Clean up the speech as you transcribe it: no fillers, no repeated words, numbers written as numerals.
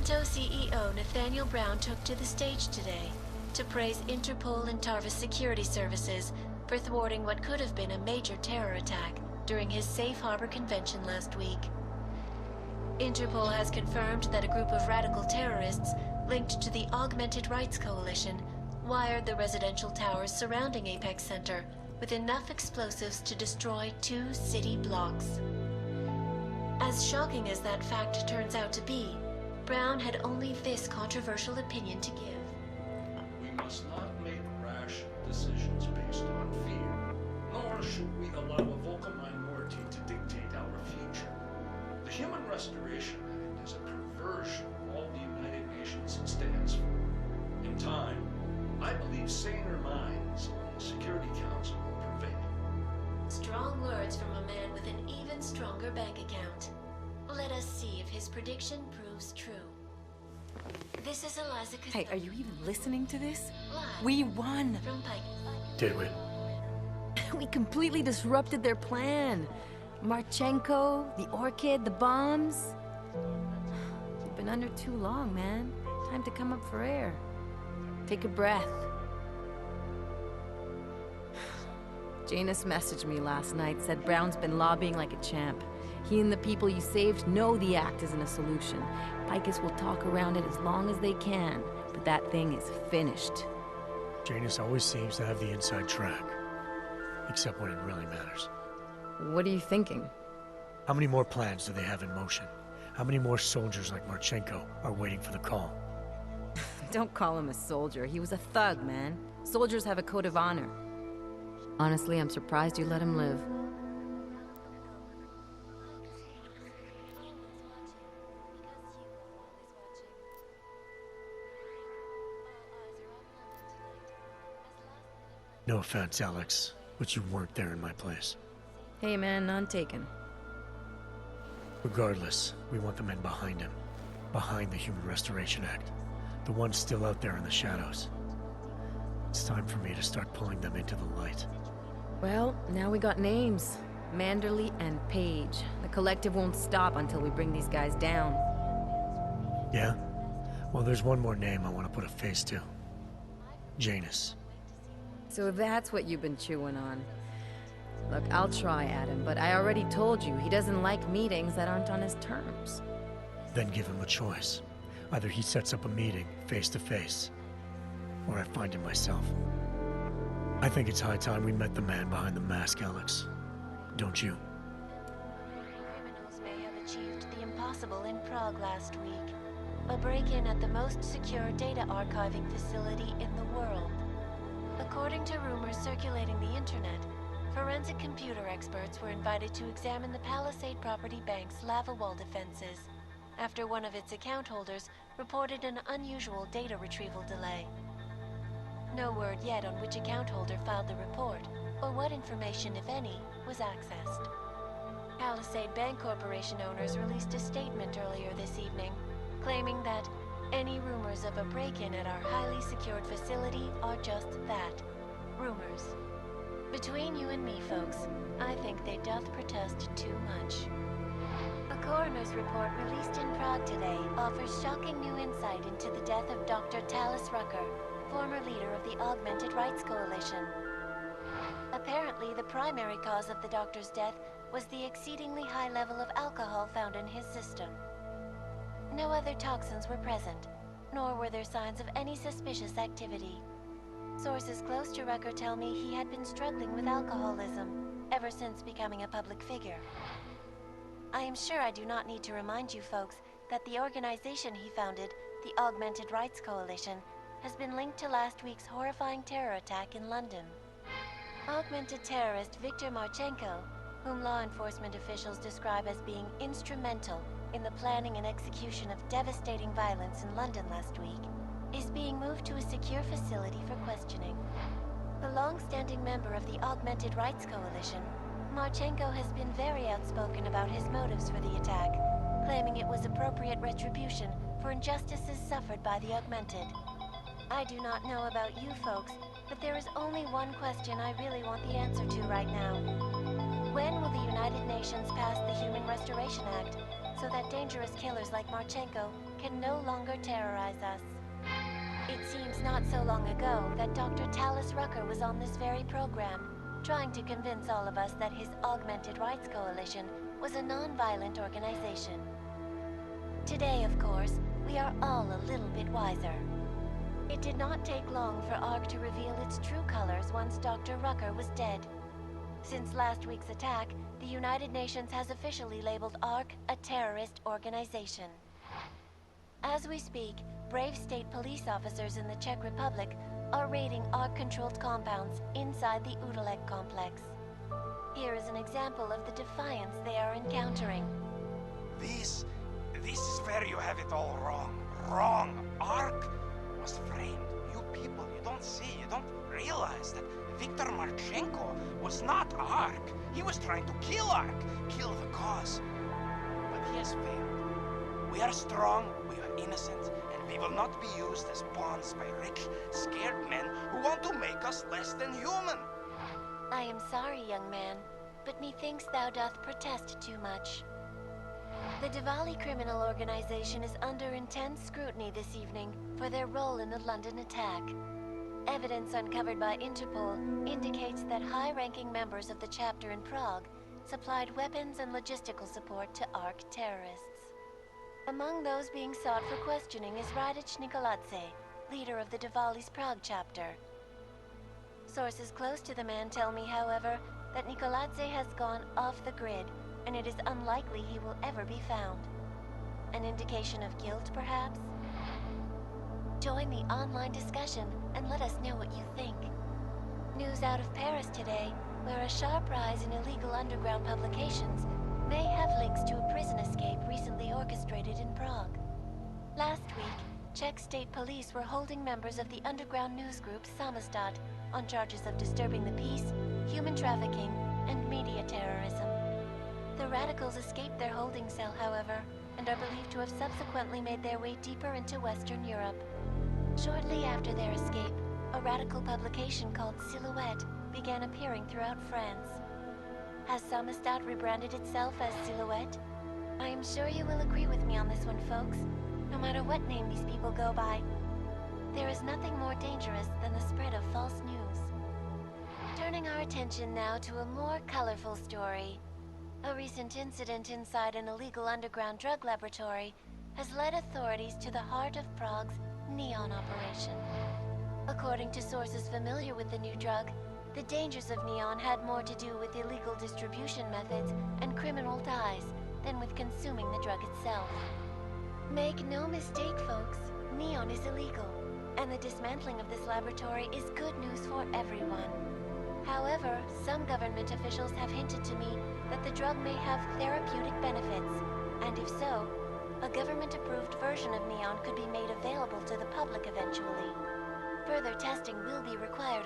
Toronto CEO Nathaniel Brown took to the stage today to praise Interpol and Tarvis security services for thwarting what could have been a major terror attack during his Safe Harbor convention last week. Interpol has confirmed that a group of radical terrorists linked to the Augmented Rights Coalition wired the residential towers surrounding Apex Center with enough explosives to destroy 2 city blocks. As shocking as that fact turns out to be, Brown had only this controversial opinion to give. We must not make rash decisions based on fear, nor should we allow a vocal minority to dictate our future. The Human Restoration Act is a perversion of all the United Nations it stands for. In time, I believe saner minds on the Security Council will prevail. Strong words from a man with an even stronger bank account. Let us see if his prediction proves true. This is Eliza Hey, are you even listening to this? Live We won! from Pike. Did we? We completely disrupted their plan. Marchenko, the Orchid, the bombs. You've been under too long, man. Time to come up for air. Take a breath. Janus messaged me last night, said Brown's been lobbying like a champ. He and the people you saved know the act isn't a solution. Picus will talk around it as long as they can, but that thing is finished. Janus always seems to have the inside track. Except when it really matters. What are you thinking? How many more plans do they have in motion? How many more soldiers like Marchenko are waiting for the call? Don't call him a soldier. He was a thug, man. Soldiers have a code of honor. Honestly, I'm surprised you let him live. No offense, Alex, but you weren't there in my place. Hey man, none taken. Regardless, we want the men behind him. Behind the Human Restoration Act. The ones still out there in the shadows. It's time for me to start pulling them into the light. Well, now we got names. Manderley and Page. The collective won't stop until we bring these guys down. Yeah? Well, there's one more name I want to put a face to. Janus. So that's what you've been chewing on. Look, I'll try, Adam, but I already told you, he doesn't like meetings that aren't on his terms. Then give him a choice. Either he sets up a meeting, face to face, or I find him myself. I think it's high time we met the man behind the mask, Alex. Don't you? Criminals may have achieved the impossible in Prague last week. A break-in at the most secure data archiving facility in the world. According to rumors circulating the internet, forensic computer experts were invited to examine the Palisade Property Bank's lava wall defenses after one of its account holders reported an unusual data retrieval delay. No word yet on which account holder filed the report, or what information, if any, was accessed. Palisade Bank Corporation owners released a statement earlier this evening, claiming that any rumors of a break-in at our highly secured facility are just that, rumors. Between you and me, folks, I think they doth protest too much. A coroner's report released in Prague today offers shocking new insight into the death of Dr. Talis Rucker, former leader of the Augmented Rights Coalition. Apparently, the primary cause of the doctor's death was the exceedingly high level of alcohol found in his system. No other toxins were present, nor were there signs of any suspicious activity. Sources close to Rucker tell me he had been struggling with alcoholism ever since becoming a public figure. I am sure I do not need to remind you folks that the organization he founded, the Augmented Rights Coalition, has been linked to last week's horrifying terror attack in London. Augmented terrorist Viktor Marchenko, whom law enforcement officials describe as being instrumental in the planning and execution of devastating violence in London last week, is being moved to a secure facility for questioning. The long-standing member of the Augmented Rights Coalition, Marchenko has been very outspoken about his motives for the attack, claiming it was appropriate retribution for injustices suffered by the Augmented. I do not know about you folks, but there is only one question I really want the answer to right now. When will the United Nations pass the Human Restoration Act so that dangerous killers like Marchenko can no longer terrorize us. It seems not so long ago that Dr. Tallis Rucker was on this very program, trying to convince all of us that his Augmented Rights Coalition was a non-violent organization. Today, of course, we are all a little bit wiser. It did not take long for ARC to reveal its true colors once Dr. Rucker was dead. Since last week's attack, the United Nations has officially labeled ARC a terrorist organization. As we speak, brave state police officers in the Czech Republic are raiding ARC-controlled compounds inside the Epilogue complex. Here is an example of the defiance they are encountering. This is where you have it all wrong. Wrong. ARC was framed. You people, you don't see, you don't realize that Viktor Marchenko was not ARC. He was trying to kill ARC, kill the cause. But he has failed. We are strong, we are innocent, and we will not be used as pawns by rich, scared men who want to make us less than human. I am sorry, young man, but methinks thou doth protest too much. The Diwali criminal organization is under intense scrutiny this evening for their role in the London attack. Evidence uncovered by Interpol indicates that high-ranking members of the chapter in Prague supplied weapons and logistical support to ARC terrorists. Among those being sought for questioning is Radic Nikoladze, leader of the Diwali's Prague chapter. Sources close to the man tell me, however, that Nikoladze has gone off the grid, and it is unlikely he will ever be found. An indication of guilt, perhaps? Join the online discussion and let us know what you think. News out of Paris today, where a sharp rise in illegal underground publications may have links to a prison escape recently orchestrated in Prague. Last week, Czech state police were holding members of the underground news group Samizdat on charges of disturbing the peace, human trafficking, and media terrorism. The radicals escaped their holding cell, however, and are believed to have subsequently made their way deeper into Western Europe. Shortly after their escape, a radical publication called Silhouette began appearing throughout France. Has Samizdat rebranded itself as Silhouette? I am sure you will agree with me on this one, folks, no matter what name these people go by. There is nothing more dangerous than the spread of false news. Turning our attention now to a more colorful story. A recent incident inside an illegal underground drug laboratory has led authorities to the heart of Prague's Neon operation. According to sources familiar with the new drug, the dangers of Neon had more to do with illegal distribution methods and criminal ties than with consuming the drug itself. Make no mistake, folks, Neon is illegal, and the dismantling of this laboratory is good news for everyone. However, some government officials have hinted to me that the drug may have therapeutic benefits, and if so, a government-approved version of Neon could be made available to the public eventually. Further testing will be required,